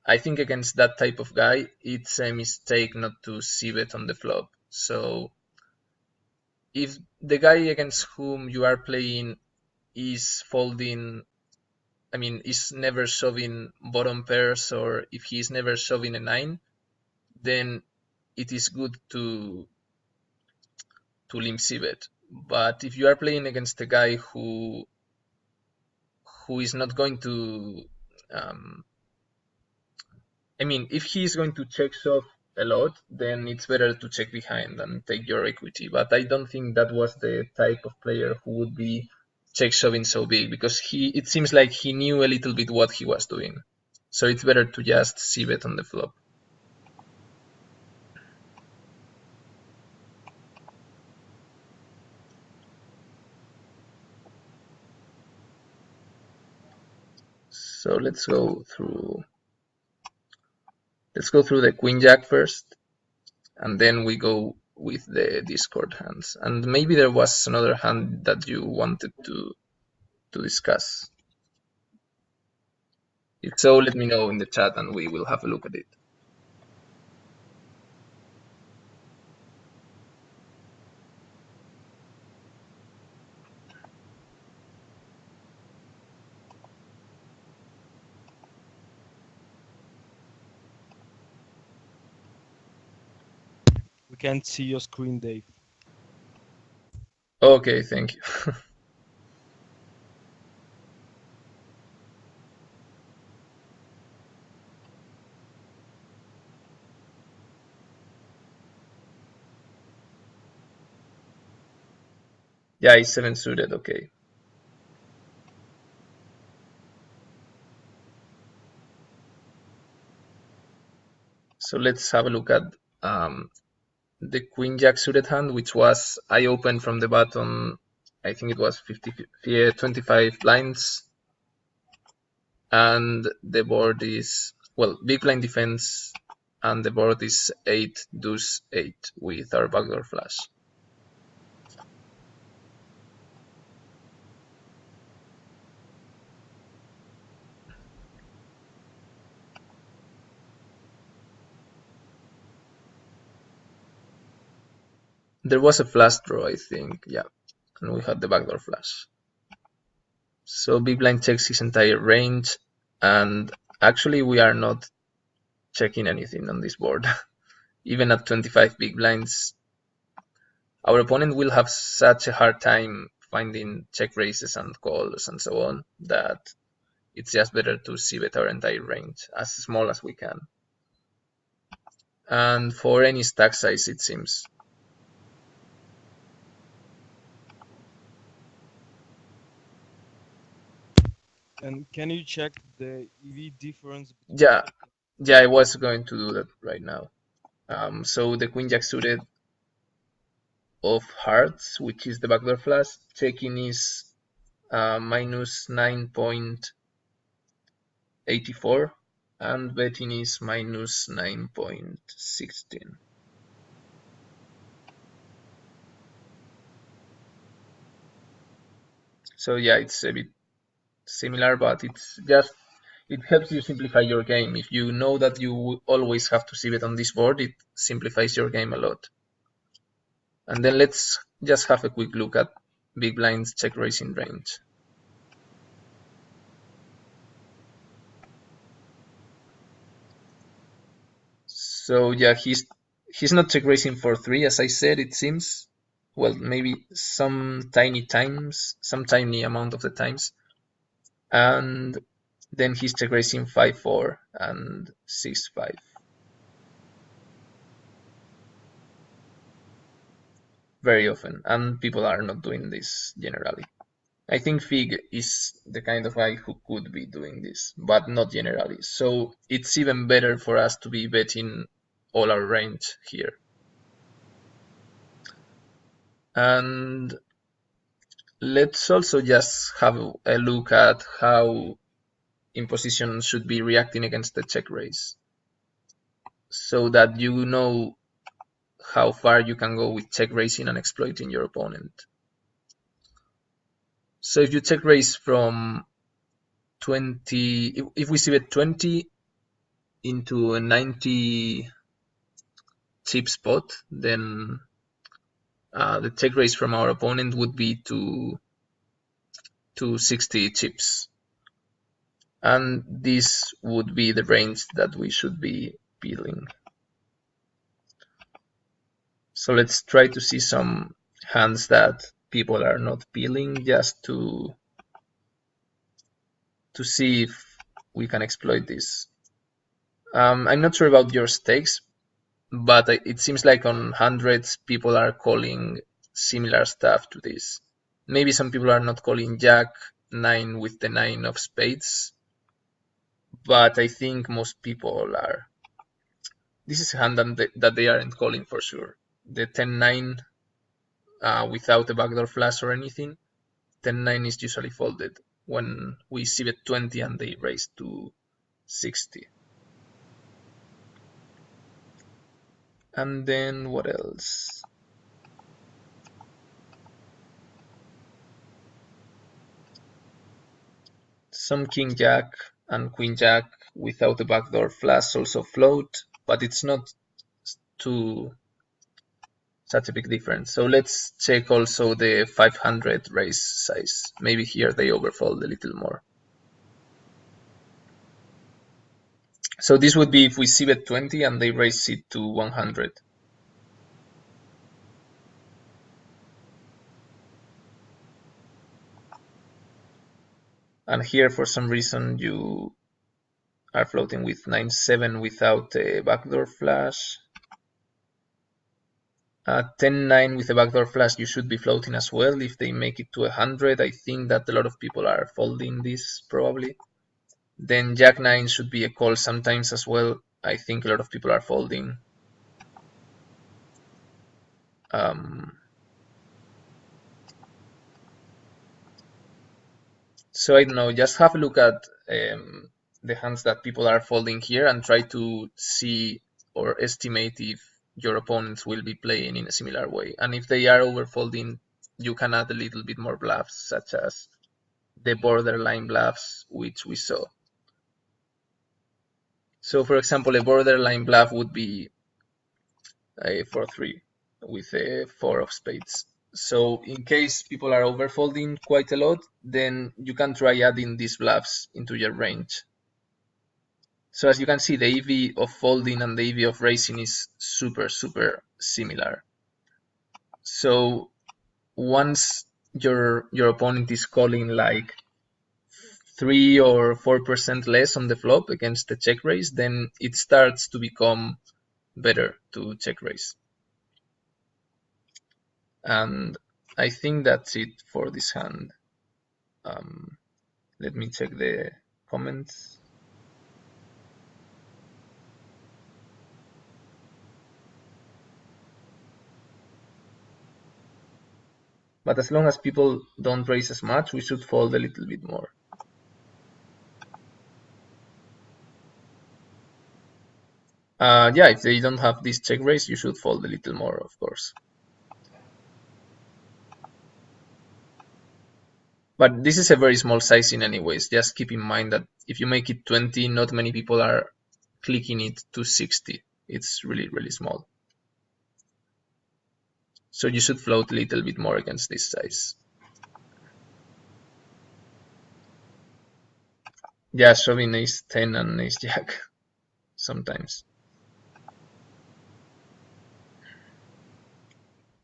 I think against that type of guy, it's a mistake not to c-bet on the flop. So if the guy against whom you are playing is folding, I mean, is never shoving bottom pairs, or if he is never shoving a 9, then it is good to limp c-bet. But if you are playing against a guy who is not going to, um, I mean, if he is going to check shove a lot, then it's better to check behind and take your equity. But I don't think that was the type of player who would be check shoving so big, because it seems like he knew a little bit what he was doing. So it's better to just c-bet on the flop. So let's go through the queen jack first, and then we go with the Discord hands. And maybe there was another hand that you wanted to discuss. If so, let me know in the chat and we will have a look at it. We can't see your screen, Dave. Okay, thank you. Yeah, it's 7 suited, okay. So let's have a look at the queen jack suited hand, which was, I opened from the bottom, I think it was 25 blinds, and the board is, well, big blind defense, and the board is 8 deuce 8 with our backdoor flush. There was a flush draw, I think, yeah, and we had the backdoor flush. So big blind checks his entire range, and actually we are not checking anything on this board. Even at 25 big blinds, our opponent will have such a hard time finding check raises and calls and so on that it's just better to c-bet our entire range, as small as we can. And for any stack size, it seems. And can you check the EV difference? Yeah, I was going to do that right now. So the queen jack suited of hearts, which is the backdoor flush, checking is minus 9.84 and betting is minus 9.16. So yeah, it's a bit similar, but it helps you simplify your game. If you know that you always have to c-bet on this board, it simplifies your game a lot. And then let's just have a quick look at big blind's check raising range. So yeah, he's not check raising for 3, as I said, it seems. Well, maybe some tiny amount of the times. And then he's check raising 5-4 and 6-5. Very often, and people are not doing this generally. I think Fig is the kind of guy who could be doing this, but not generally. So it's even better for us to be betting all our range here. And let's also just have a look at how imposition should be reacting against the check raise, so that you know how far you can go with check raising and exploiting your opponent. So if you check raise from 20, if we see bet 20, into a 90 chip spot, then the check raise from our opponent would be to 60 chips. And this would be the range that we should be peeling. So let's try to see some hands that people are not peeling, just to see if we can exploit this. I'm not sure about your stakes, but it seems like on hundreds people are calling similar stuff to this. Maybe some people are not calling Jack 9 with the 9 of spades, but I think most people are. This is a hand that they aren't calling for sure. The 10-9 without a backdoor flush or anything, 10-9 is usually folded when we see bet 20 and they raise to 60. And then what else? Some king jack and queen jack without a backdoor flush also float, but it's not too such a big difference. So let's check also the 500 raise size. Maybe here they overfold a little more. So this would be if we see bet 20 and they raise it to 100. And here for some reason you are floating with 9-7 without a backdoor flush. 10-9 with a backdoor flush, you should be floating as well. If they make it to 100, I think that a lot of people are folding this probably. Then Jack 9 should be a call sometimes as well. I think a lot of people are folding. So I don't know, just have a look at the hands that people are folding here and try to see or estimate if your opponents will be playing in a similar way. And if they are overfolding, you can add a little bit more bluffs, such as the borderline bluffs, which we saw. So for example, a borderline bluff would be a 4-3 with a 4 of spades. So in case people are overfolding quite a lot, then you can try adding these bluffs into your range. So as you can see, the EV of folding and the EV of raising is super, super similar. So once your opponent is calling like 3 or 4% less on the flop against the check raise, then it starts to become better to check raise. And I think that's it for this hand. Let me check the comments. But as long as people don't raise as much, we should fold a little bit more. Yeah, if they don't have this check raise, you should fold a little more, of course. But this is a very small sizing anyways. Just keep in mind that if you make it 20, not many people are clicking it to 60. It's really, really small. So you should float a little bit more against this size. Yeah, shoving ace 10 and ace jack sometimes.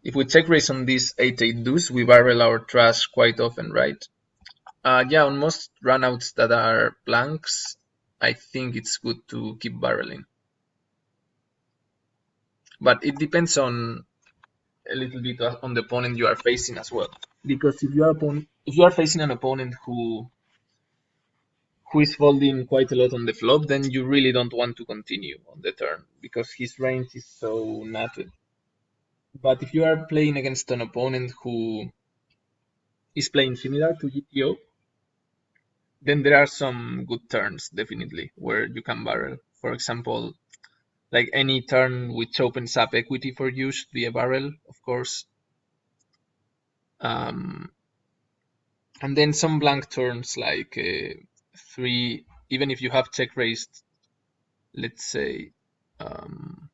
If we check raise on this 8-8 deuce, we barrel our trash quite often, right? Yeah, on most runouts that are blanks, I think it's good to keep barreling. But it depends on a little bit on the opponent you are facing as well. Because if you are facing an opponent who is folding quite a lot on the flop, then you really don't want to continue on the turn because his range is so nutted. But if you are playing against an opponent who is playing similar to GTO, then there are some good turns definitely where you can barrel. For example, like any turn which opens up equity for you should be a barrel, of course. And then some blank turns like 3, even if you have check raised let's say um,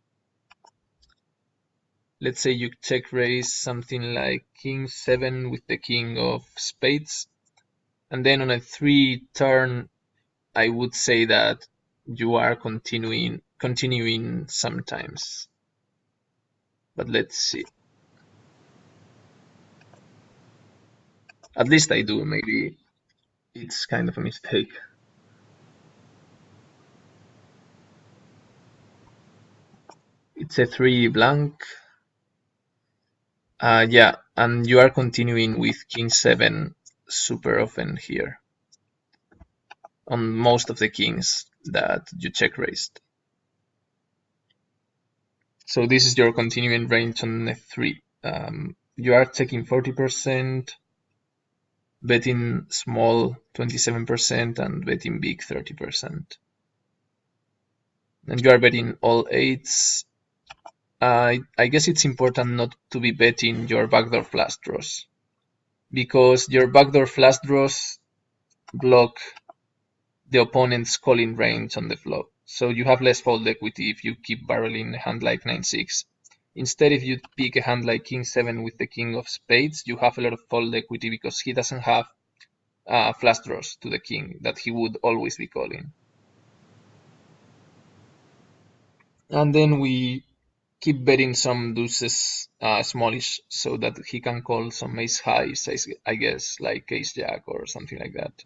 let's say you check raise something like king 7 with the king of spades, and then on a 3 turn I would say that you are continuing sometimes. But let's see. At least I do. Maybe it's kind of a mistake. It's a 3 blank. Yeah, and you are continuing with king 7 super often here on most of the kings that you check raised. So this is your continuing range on f3. You are checking 40%, betting small 27%, and betting big 30%. And you are betting all eights. I guess it's important not to be betting your backdoor flush draws, because your backdoor flush draws block the opponent's calling range on the flop. So you have less fold equity if you keep barreling a hand like 9-6. Instead, if you pick a hand like king 7 with the king of spades, you have a lot of fold equity because he doesn't have flush draws to the king that he would always be calling. And then we keep betting some deuces smallish so that he can call some ace highs, I guess, like ace jack or something like that.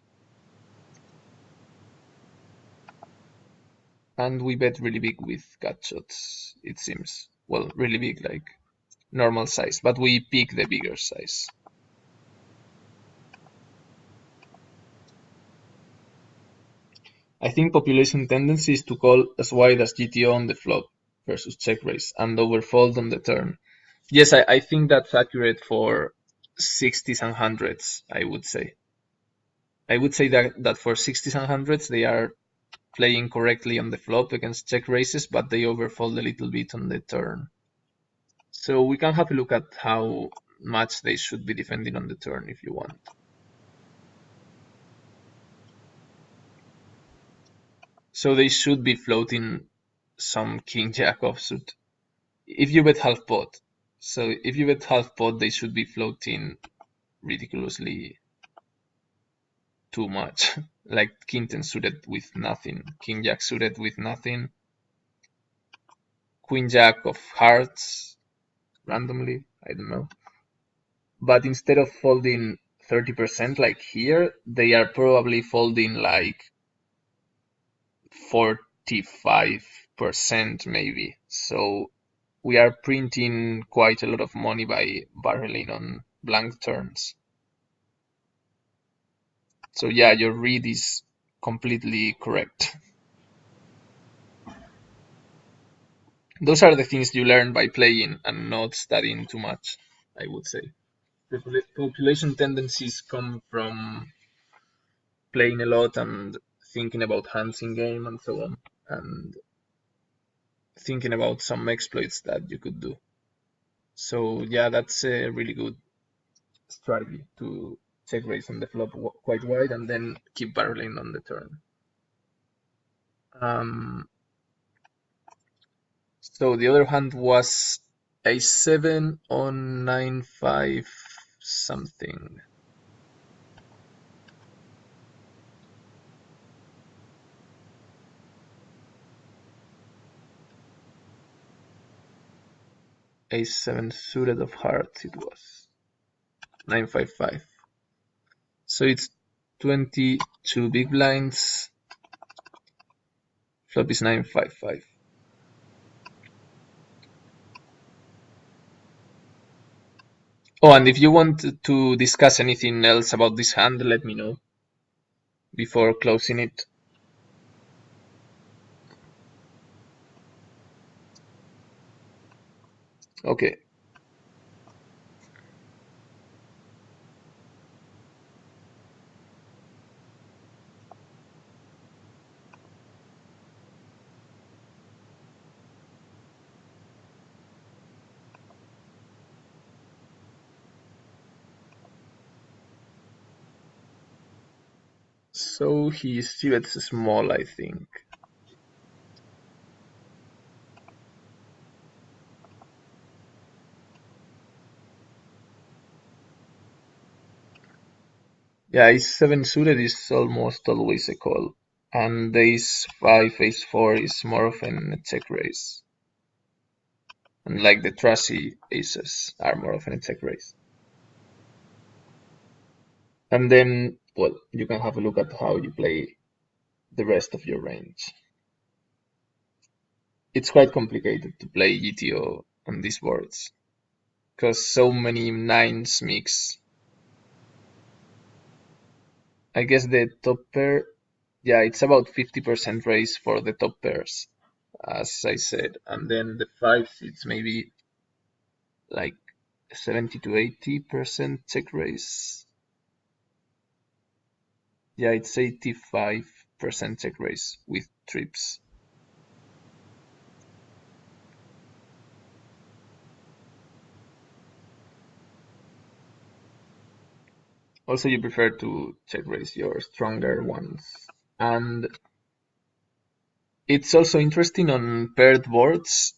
And we bet really big with gut shots, it seems. Well, really big, like normal size, but we pick the bigger size. I think population tendency is to call as wide as GTO on the flop versus check raise and overfold on the turn. Yes, I think that's accurate for 60s and 100s, I would say. I would say that for 60s and 100s, they are playing correctly on the flop against check raises, but they overfold a little bit on the turn. So we can have a look at how much they should be defending on the turn if you want. So they should be floating some king jack offsuit. If you bet half pot. So if you bet half pot, they should be floating ridiculously too much. Like king 10 suited with nothing, king jack suited with nothing, queen jack of hearts randomly, I don't know. But instead of folding 30% like here, they are probably folding like 45% maybe. So we are printing quite a lot of money by barreling on blank turns. So yeah, your read is completely correct. Those are the things you learn by playing and not studying too much, I would say. The population tendencies come from playing a lot and thinking about hands in game and so on, and thinking about some exploits that you could do. So yeah, that's a really good strategy to check raise on the flop quite wide and then keep barreling on the turn. So the other hand was a7 on 9-5 something. A7 suited of hearts it was. 9-5-5. So it's 22 big blinds. Flop is 9-5-5. Oh, and if you want to discuss anything else about this hand, let me know before closing it. Okay. So he bets small, I think. Yeah, ace 7 suited is almost always a call, and ace 5, ace 4 is more often a check raise. And like the trashy aces are more often a check raise. And then, well, you can have a look at how you play the rest of your range. It's quite complicated to play GTO on these boards because so many nines mix. I guess the top pair, yeah, it's about 50% raise for the top pairs, as I said, and then the fives, it's maybe like 70 to 80% check raise. Yeah, it's 85% check raise with trips. Also, you prefer to check raise your stronger ones. And it's also interesting on paired boards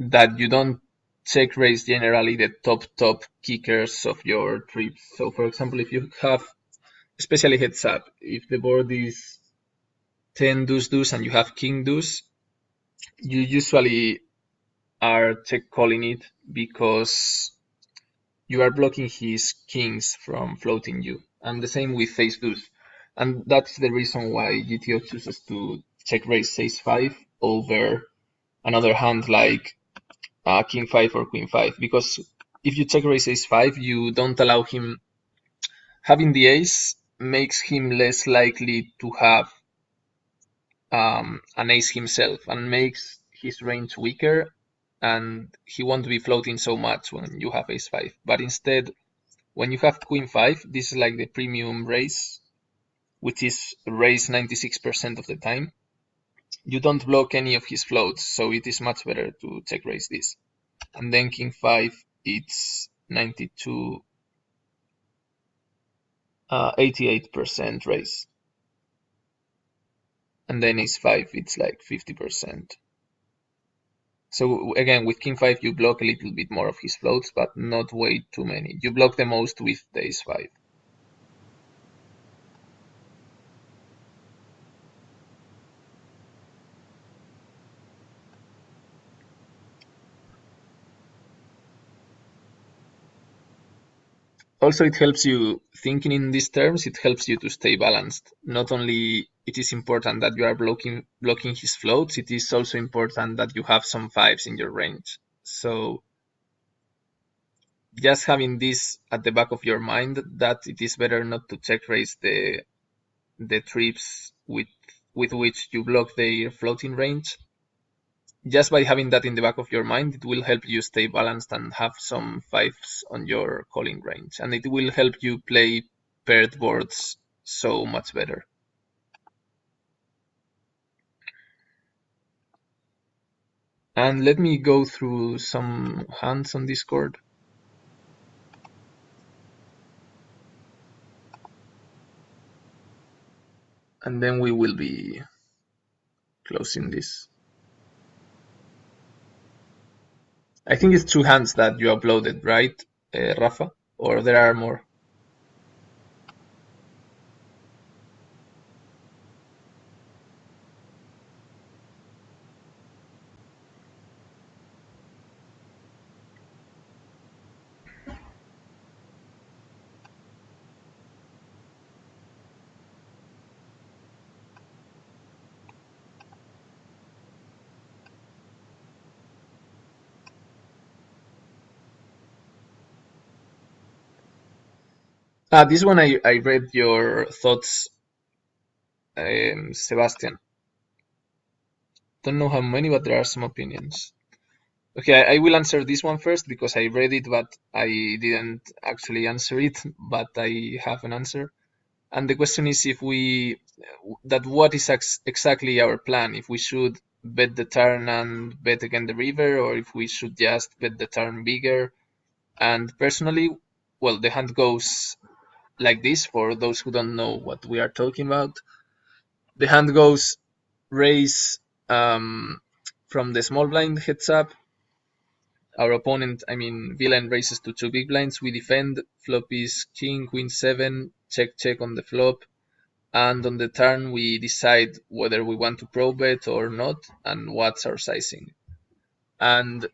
that you don't check raise generally the top kickers of your trips. So for example, if you have, especially heads up, if the board is 10 deuce deuce and you have king deuce, you usually are check calling it because you are blocking his kings from floating you. And the same with face deuce. And that's the reason why GTO chooses to check raise ace 5 over another hand like king 5 or queen 5, because if you check raise ace 5, you don't allow him. Having the ace makes him less likely to have an ace himself and makes his range weaker, and he won't be floating so much when you have ace 5. But instead, when you have queen 5, this is like the premium raise, which is raise 96% of the time. You don't block any of his floats, so it is much better to check raise this. And then king 5, it's 92, 88% raise. And then ace 5, it's like 50%. So again, with king 5, you block a little bit more of his floats, but not way too many. You block the most with the ace 5. Also, it helps you thinking in these terms, it helps you to stay balanced. Not only it is important that you are blocking his floats, it is also important that you have some fives in your range. So just having this at the back of your mind, that it is better not to check raise the trips with which you block their floating range. Just by having that in the back of your mind, it will help you stay balanced and have some fives on your calling range. And it will help you play paired boards so much better. And let me go through some hands on Discord. And then we will be closing this. I think it's 2 hands that you uploaded, right, Rafa? Or there are more? This one I read your thoughts, Sebastian. Don't know how many, but there are some opinions. Okay, I will answer this one first because I read it, but I didn't actually answer it, but I have an answer. And the question is if what is exactly our plan? If we should bet the turn and bet again the river, or if we should just bet the turn bigger. And personally, well, the hand goes like this for those who don't know what we are talking about. The hand goes raise from the small blind heads up, our opponent, I mean villain, raises to 2 big blinds. We defend. Flop is king, queen 7, check check on the flop, and on the turn we decide whether we want to pro bet or not and what's our sizing. And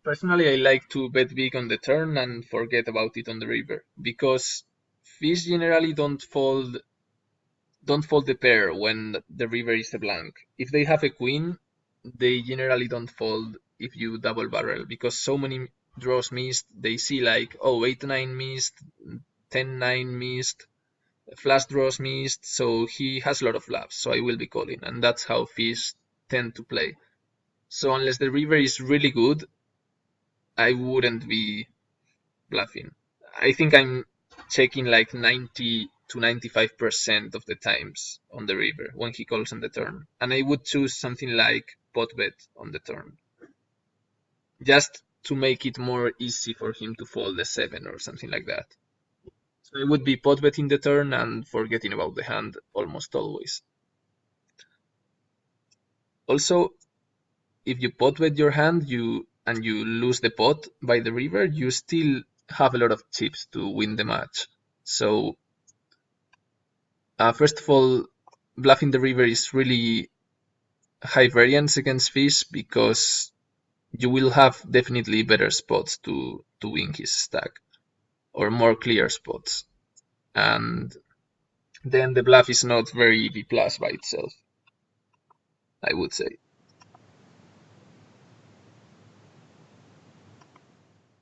personally, I like to bet big on the turn and forget about it on the river, because fish generally don't fold the pair when the river is a blank. If they have a queen, they generally don't fold if you double barrel, because so many draws missed. They see like, oh, 8-9 missed, 10-9 missed, flush draws missed, so he has a lot of bluffs, so I will be calling, and that's how fish tend to play. So unless the river is really good, I wouldn't be bluffing. I think I'm checking like 90 to 95% of the times on the river when he calls on the turn. And I would choose something like pot bet on the turn, just to make it more easy for him to fold the 7 or something like that. So I would be pot betting the turn and forgetting about the hand almost always. Also, if you pot bet your hand and you lose the pot by the river, you still have a lot of chips to win the match. So first of all, bluffing the river is really high variance against fish, because you will have definitely better spots to win his stack, or more clear spots. And then the bluff is not very EV plus by itself, I would say.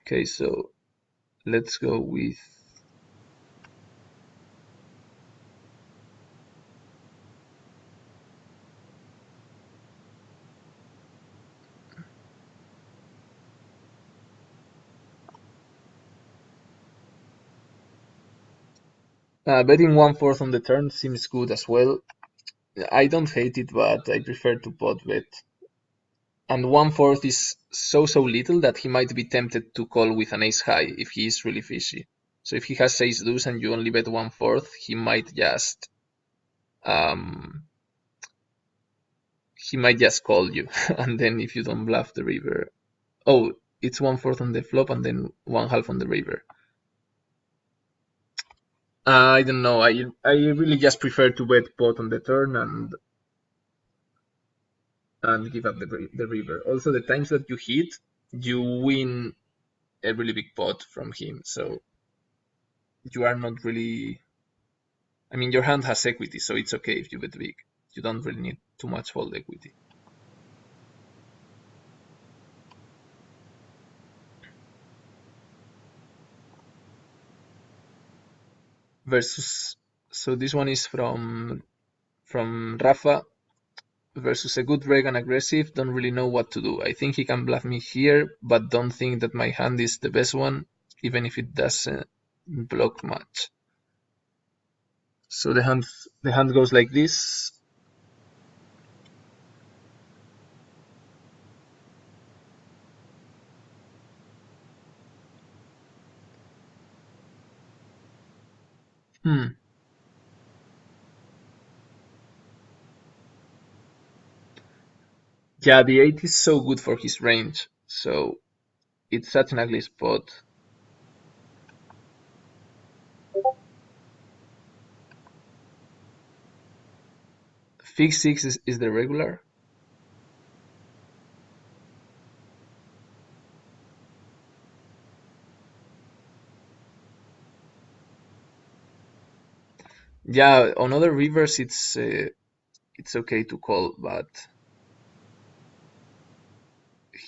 Okay, so let's go with betting 1/4 on the turn seems good as well. I don't hate it, but I prefer to pot bet. And 1/4 is so little that he might be tempted to call with an ace high if he is really fishy. So if he has ace deuce and you only bet 1/4, he might just call you. And then if you don't bluff the river, oh, it's 1/4 on the flop and then 1/2 on the river. I don't know. I really just prefer to bet pot on the turn and give up the river. Also, the times that you hit, you win a really big pot from him. So you are not really. I mean, your hand has equity, so it's okay if you bet big. You don't really need too much fold equity. Versus, so this one is from Rafa. Versus a good reg and aggressive, don't really know what to do. I think he can bluff me here, but don't think that my hand is the best one, even if it doesn't block much. So the hand goes like this. Yeah, the 8 is so good for his range, so it's such an ugly spot. Fix 6 is the regular. Yeah, on other rivers it's okay to call, but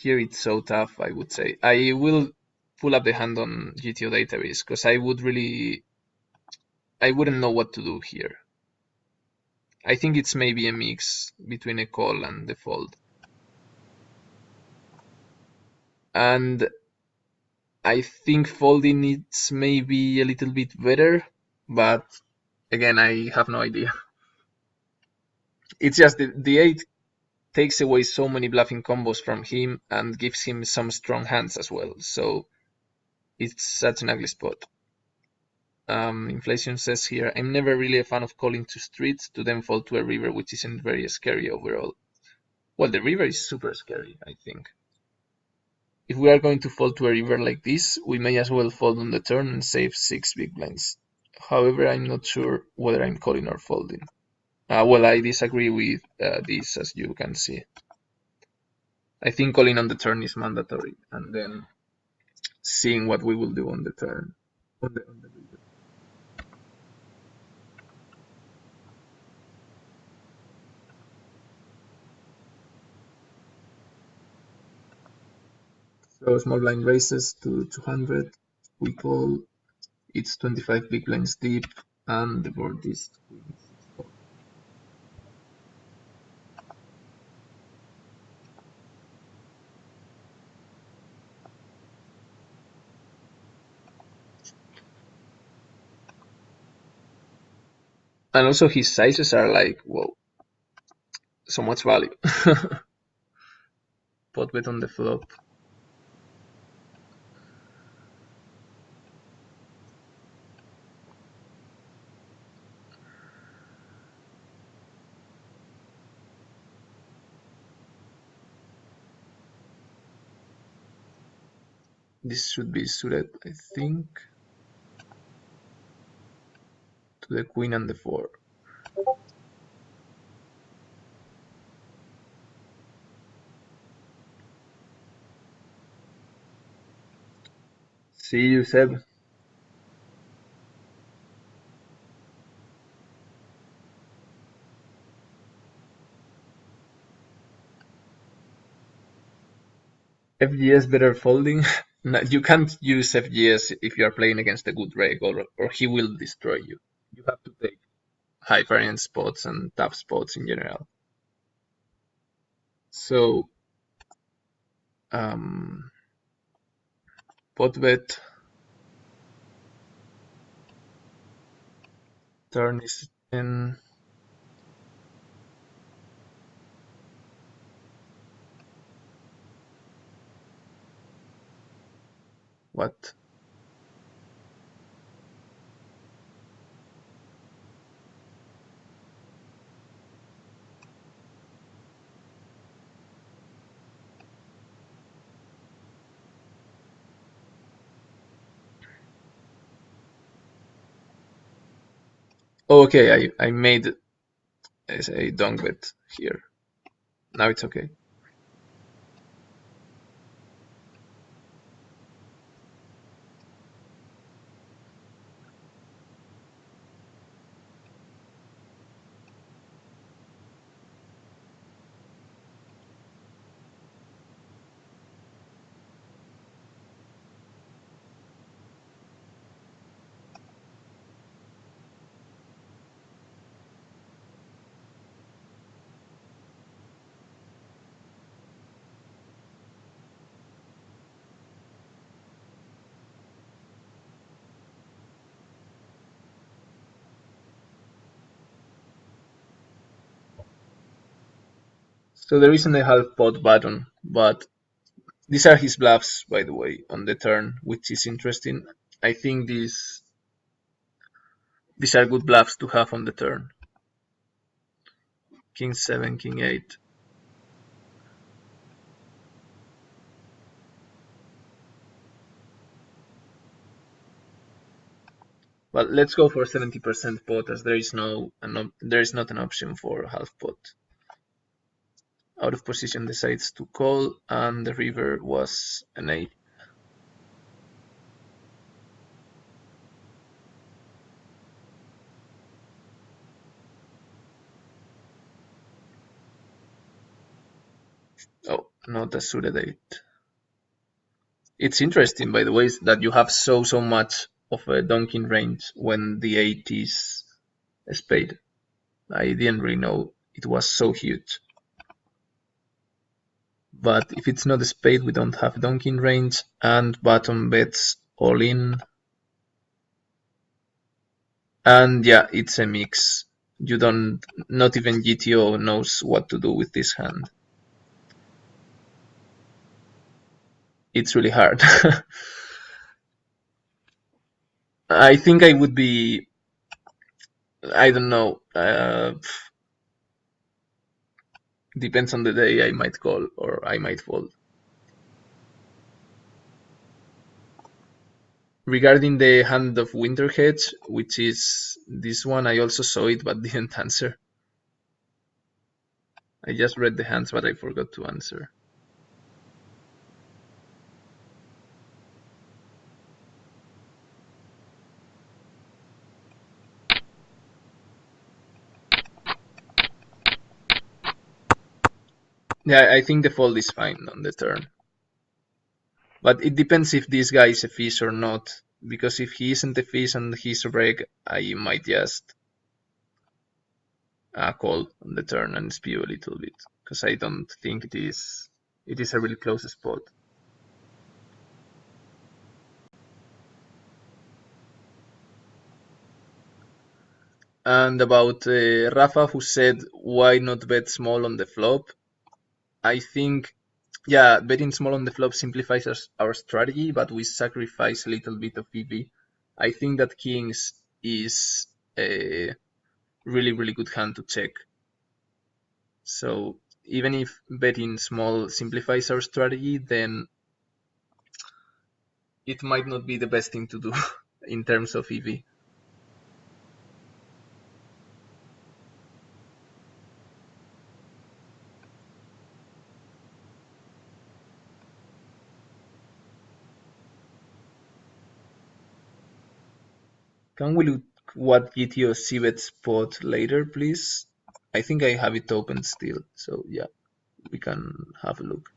here it's so tough, I would say. I will pull up the hand on GTO database, because I wouldn't know what to do here. I think it's maybe a mix between a call and the fold. And I think folding it's maybe a little bit better, but again, I have no idea. It's just the 8 takes away so many bluffing combos from him and gives him some strong hands as well, so it's such an ugly spot. Inflation says here, I'm never really a fan of calling to streets to then fold to a river, which isn't very scary overall. Well, the river is super scary, I think. if we are going to fold to a river like this, we may as well fold on the turn and save 6 big blinds. However, I'm not sure whether I'm calling or folding. Well, I disagree with this, as you can see. I think calling on the turn is mandatory, and then seeing what we will do on the turn. On the river. So small blind raises to 200. We call. It's 25 big blinds deep, and the board is queen six. And also his sizes are like, well, so much value. Pot bet on the flop. This should be suited, I think, to the queen and the 4. See you, Seb. FGS better folding. No, you can't use FGS if you are playing against a good reg, or he will destroy you. You have to take high variance spots and tough spots in general. So, pot bet. Turn is in. What? Oh, okay, I made a donk bet here. Now it's okay. So there isn't a half pot button, but these are his bluffs, by the way, on the turn, which is interesting. I think these are good bluffs to have on the turn. King 7, King 8. But let's go for 70% pot, as there is there is not an option for half pot. Out of position decides to call, and the river was an 8. Oh, not a suited 8. It's interesting, by the way, that you have so much of a donking range when the 8 is a spade. I didn't really know it was so huge. But if it's not a spade, we don't have donking range, and bottom bets all in. And yeah, it's a mix. You don't, not even GTO knows what to do with this hand. It's really hard. I think I would be, I don't know, depends on the day, I might call or I might fold. Regarding the Hand of Winterhedge, which is this one, I also saw it but didn't answer. I just read the hands, but I forgot to answer. Yeah, I think the fold is fine on the turn. But it depends if this guy is a fish or not. Because if he isn't a fish and he's a break, I might just call on the turn and spew a little bit. Because I don't think it is a really close spot. And about Rafa, who said, why not bet small on the flop? I think, yeah, betting small on the flop simplifies our strategy, but we sacrifice a little bit of EV. I think that kings is a really, really good hand to check. So even if betting small simplifies our strategy, then it might not be the best thing to do in terms of EV. Can we look what GTO cbet spot later, please? I think I have it open still, so yeah, we can have a look.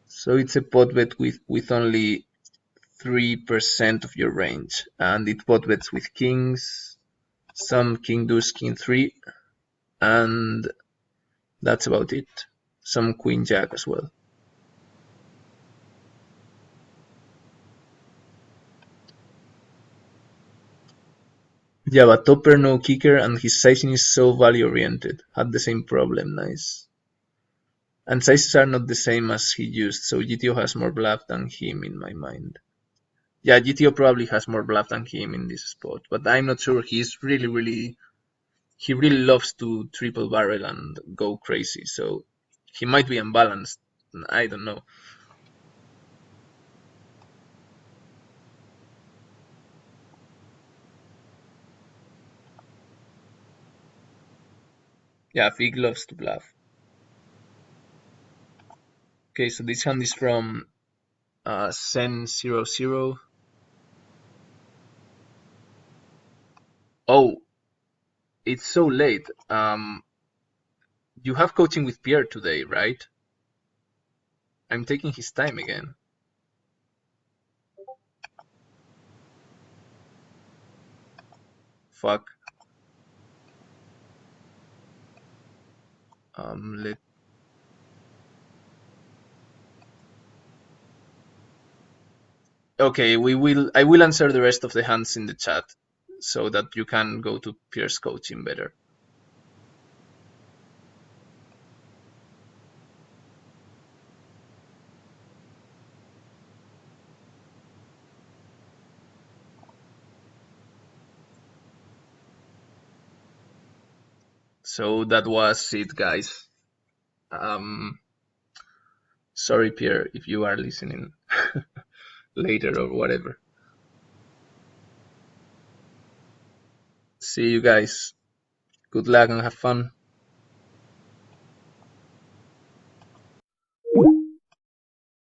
So it's a pot bet with only 3% of your range, and it pot bets with kings, some king deuce, king 3, and that's about it. Some queen jack as well. Yeah, but topper no kicker, and his sizing is so value oriented. Had the same problem, nice. And sizes are not the same as he used, so GTO has more bluff than him in my mind. Yeah, GTO probably has more bluff than him in this spot, but I'm not sure. He's he really loves to triple barrel and go crazy, so he might be unbalanced. I don't know. Yeah, Fig loves to bluff. Okay, so this hand is from Sen00. Oh, it's so late. You have coaching with Pierre today, right? I'm taking his time again. Fuck. Let. Okay, we will. I will answer the rest of the hands in the chat, so that you can go to Pierre's coaching better. So that was it, guys. Um, sorry, Pierre, if you are listening later or whatever. See you guys. Good luck and have fun.